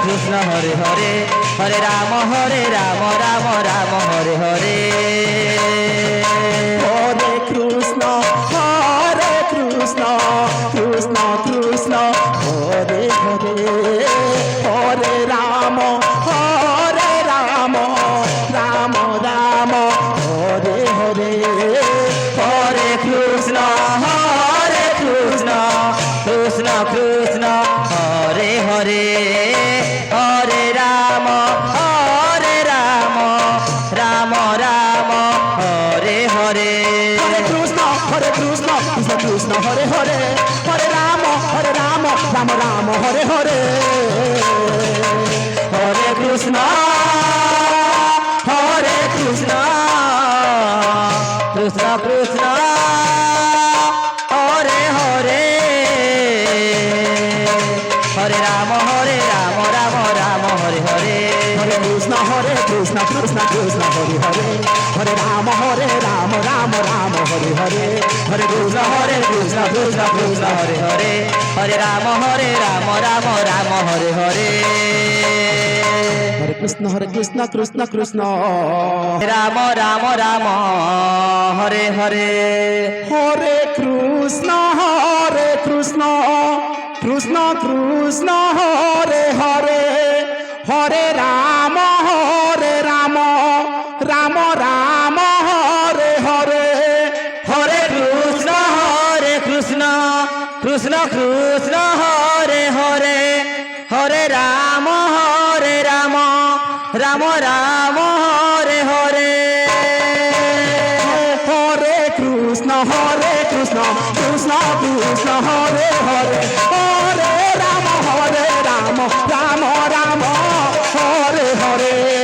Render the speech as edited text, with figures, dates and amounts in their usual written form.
Krishna Hare Hare Hare Rama Rama Rama Hare Hare Hare Krishna Krishna Hare Krishna Krishna Krishna Hare Hare Hare Ram Ram Ram Hare Hare Krishna Krishna Krishna Hare Hare Hare Ram Ram Ram Hare Hare Hare Krishna Krishna Krishna Hare Hare Hare Ram Ram Ram Hare Hare Hare Krishna Krishna Krishna Hare Hare Hare Ram Ram Hare Hare Hare Krishna Krishna Krishna Hare Hare Hare Ram Ram Ram Hare Hare Hare Krishna Krishna Krishna Ram Ram Ram Hare Hare Hare Krishna Krishna Krishna Hare Hare Hare Ram Ram Ram Hare Hare Hare Krishna Krishna Krishna Hare Hare Hare Ram Ram Ram Hare Hare Hare Krishna Krishna Krishna Hare Hare Hare Ram Ram Ram Hare Hare